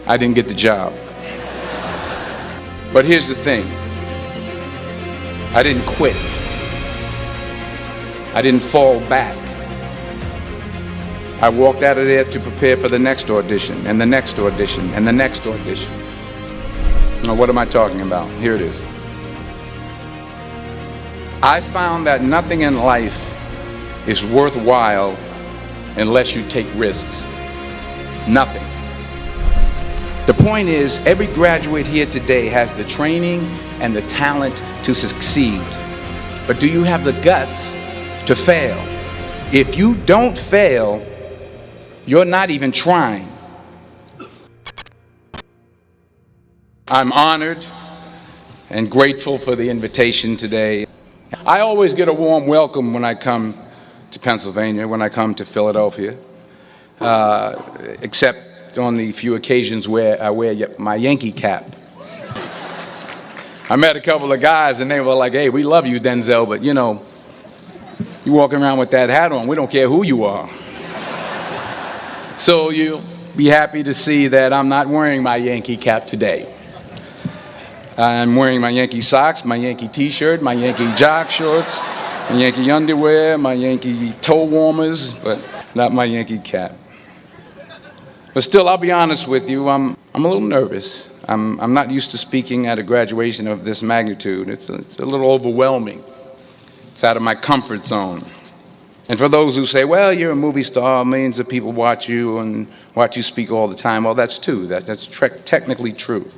I didn't get the job. But here's the thing. I didn't quit. I didn't fall back. I walked out of there to prepare for the next audition, and the next audition, and the next audition. Now, what am I talking about? Here it is. I found that nothing in life is worthwhile unless you take risks. Nothing. The point is, every graduate here today has the training and the talent to succeed. But do you have the guts to fail? If you don't fail, you're not even trying. I'm honored and grateful for the invitation today. I always get a warm welcome when I come to Pennsylvania, when I come to Philadelphia, except on the few occasions where I wear my Yankee cap. I met a couple of guys and they were like, "Hey, we love you, Denzel, but you know, you walking around with that hat on, we don't care who you are." So you'll be happy to see that I'm not wearing my Yankee cap today. I'm wearing my Yankee socks, my Yankee t-shirt, my Yankee jock shorts, my Yankee underwear, my Yankee toe warmers, but not my Yankee cap. But still, I'll be honest with you, I'm a little nervous. I'm not used to speaking at a graduation of this magnitude. It's a little overwhelming. It's out of my comfort zone. And for those who say, well, you're a movie star, millions of people watch you and watch you speak all the time, well, that's true. That's technically true.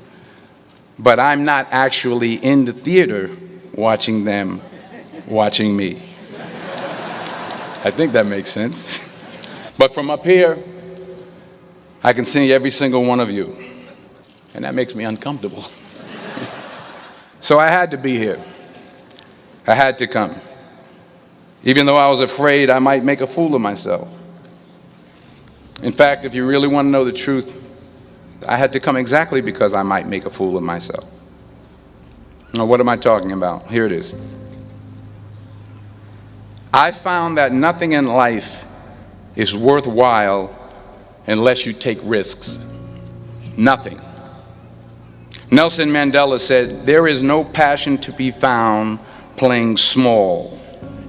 But I'm not actually in the theater watching them watching me. I think that makes sense. But from up here, I can see every single one of you. And that makes me uncomfortable. So I had to be here. I had to come. Even though I was afraid I might make a fool of myself. In fact, if you really want to know the truth, I had to come exactly because I might make a fool of myself. Now, what am I talking about? Here it is. I found that nothing in life is worthwhile unless you take risks. Nothing. Nelson Mandela said, "There is no passion to be found playing small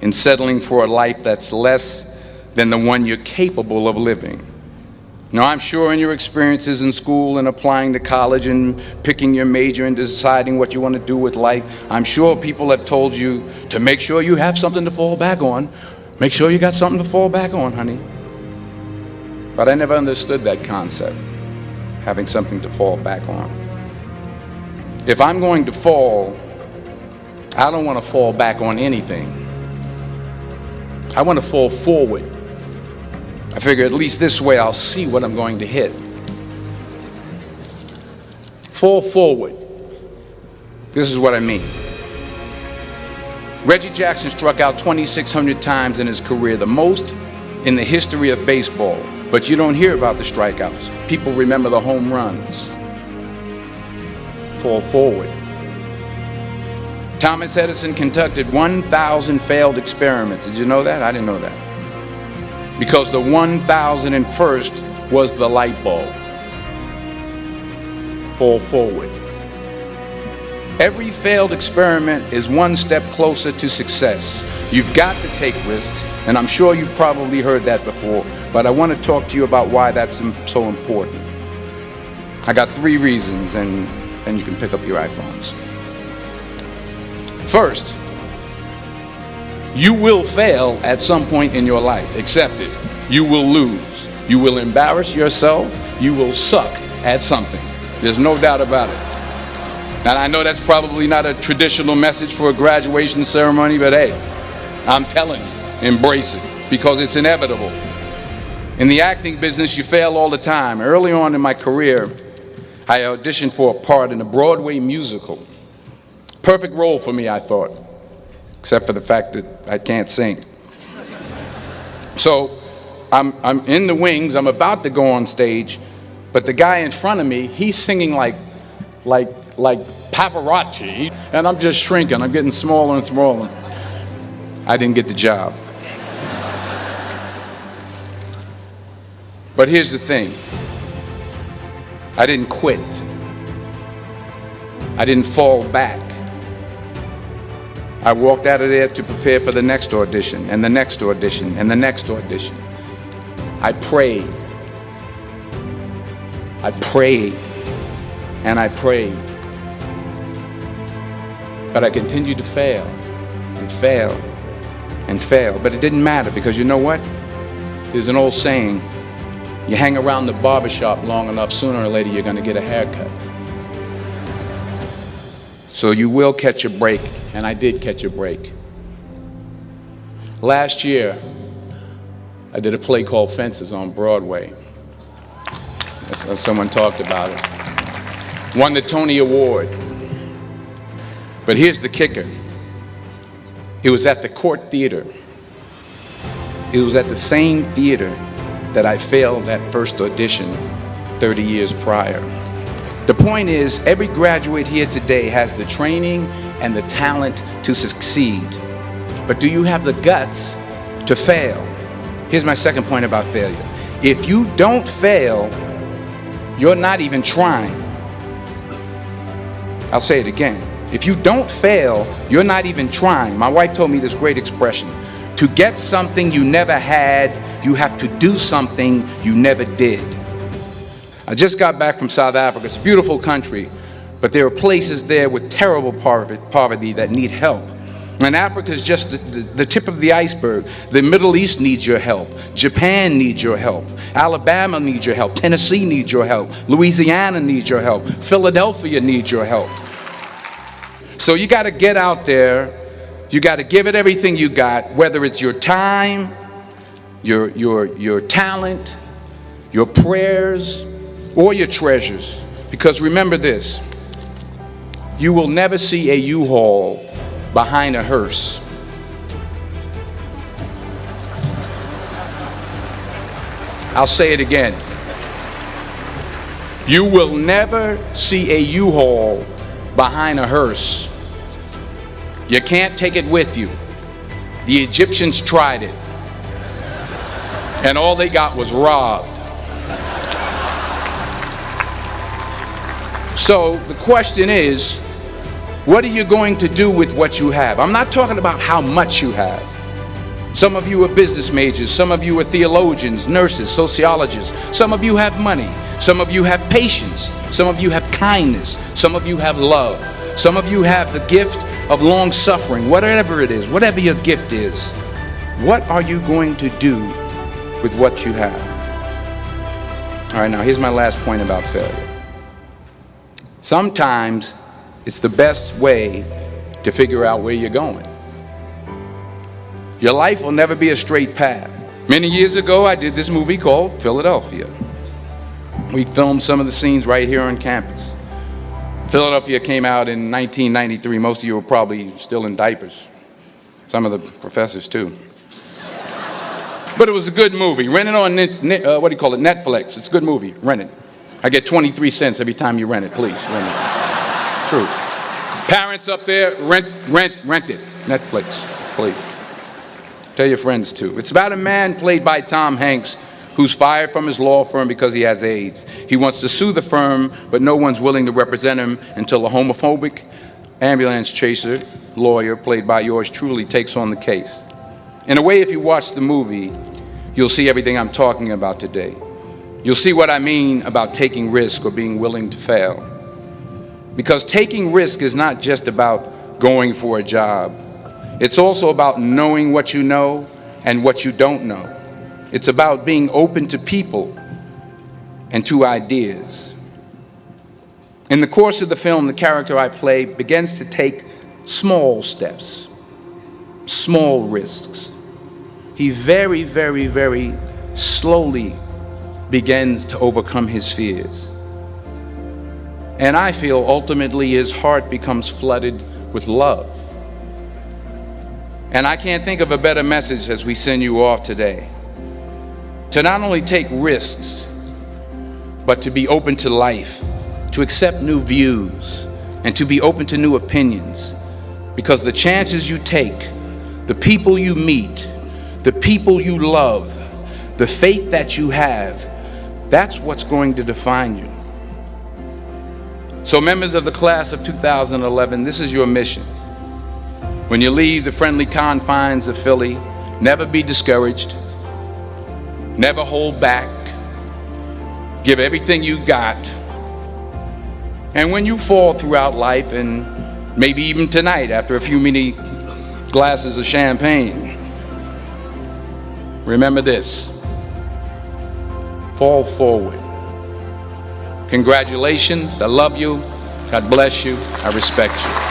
and settling for a life that's less than the one you're capable of living." Now, I'm sure in your experiences in school and applying to college and picking your major and deciding what you want to do with life, I'm sure people have told you to make sure you have something to fall back on. Make sure you got something to fall back on, honey. But I never understood that concept, having something to fall back on. If I'm going to fall, I don't want to fall back on anything. I want to fall forward. I figure at least this way I'll see what I'm going to hit. Fall forward. This is what I mean. Reggie Jackson struck out 2,600 times in his career, the most in the history of baseball. But you don't hear about the strikeouts. People remember the home runs. Fall forward. Thomas Edison conducted 1,000 failed experiments. Did you know that? I didn't know that. Because the 1,001st was the light bulb. Fall forward. Every failed experiment is one step closer to success. You've got to take risks, and I'm sure you've probably heard that before, but I want to talk to you about why that's so important. I got 3 reasons, and then you can pick up your iPhones. First, you will fail at some point in your life. Accept it. You will lose. You will embarrass yourself. You will suck at something. There's no doubt about it. And I know that's probably not a traditional message for a graduation ceremony, but hey, I'm telling you, embrace it, because it's inevitable. In the acting business, you fail all the time. Early on in my career, I auditioned for a part in a Broadway musical. Perfect role for me, I thought, except for the fact that I can't sing. So I'm in the wings, I'm about to go on stage, but the guy in front of me, he's singing like Pavarotti, and I'm just shrinking, I'm getting smaller and smaller. I didn't get the job. But here's the thing. I didn't quit. I didn't fall back. I walked out of there to prepare for the next audition, and the next audition, and the next audition. I prayed. I prayed, and I prayed. But I continued to fail, and fail, and fail. But it didn't matter, because you know what? There's an old saying, you hang around the barbershop long enough, sooner or later you're going to get a haircut. So you will catch a break, and I did catch a break. Last year, I did a play called Fences on Broadway. Someone talked about it. Won the Tony Award. But here's the kicker. It was at the Court Theater. It was at the same theater that I failed that first audition 30 years prior. The point is, every graduate here today has the training and the talent to succeed. But do you have the guts to fail? Here's my second point about failure. If you don't fail, you're not even trying. I'll say it again. If you don't fail, you're not even trying. My wife told me this great expression. To get something you never had, you have to do something you never did. I just got back from South Africa. It's a beautiful country, but there are places there with terrible poverty that need help. And Africa is just the tip of the iceberg. The Middle East needs your help. Japan needs your help. Alabama needs your help. Tennessee needs your help. Louisiana needs your help. Philadelphia needs your help. So you got to get out there. You got to give it everything you got, whether it's your time, your talent, your prayers, or your treasures. Because remember this, you will never see a U-Haul behind a hearse. I'll say it again. You will never see a U-Haul behind a hearse. You can't take it with you. The Egyptians tried it, and all they got was robbed. So the question is, what are you going to do with what you have? I'm not talking about how much you have. Some of you are business majors. Some of you are theologians, nurses, sociologists. Some of you have money. Some of you have patience. Some of you have kindness. Some of you have love. Some of you have the gift of long suffering. Whatever it is, whatever your gift is, what are you going to do with what you have? All right, now here's my last point about failure. Sometimes it's the best way to figure out where you're going. Your life will never be a straight path. Many years ago, I did this movie called Philadelphia. We filmed some of the scenes right here on campus. Philadelphia came out in 1993. Most of you were probably still in diapers. Some of the professors too. But it was a good movie. Rent it on, Netflix. It's a good movie. Rent it. I get 23 cents every time you rent it. Please, rent it. True. Parents up there, rent it. Netflix, please. Tell your friends too. It's about a man played by Tom Hanks who's fired from his law firm because he has AIDS. He wants to sue the firm, but no one's willing to represent him until a homophobic ambulance chaser lawyer, played by yours truly, takes on the case. In a way, if you watch the movie, you'll see everything I'm talking about today. You'll see what I mean about taking risk or being willing to fail. Because taking risk is not just about going for a job. It's also about knowing what you know and what you don't know. It's about being open to people and to ideas. In the course of the film, the character I play begins to take small steps, small risks. He very, very, very slowly begins to overcome his fears. And I feel ultimately his heart becomes flooded with love. And I can't think of a better message as we send you off today. To not only take risks, but to be open to life, to accept new views, and to be open to new opinions. Because the chances you take, the people you meet, the people you love, the faith that you have, that's what's going to define you. So members of the class of 2011, this is your mission. When you leave the friendly confines of Philly, never be discouraged, never hold back, give everything you got. And when you fall throughout life, and maybe even tonight after a few many glasses of champagne, remember this: fall forward. Congratulations, I love you, God bless you, I respect you.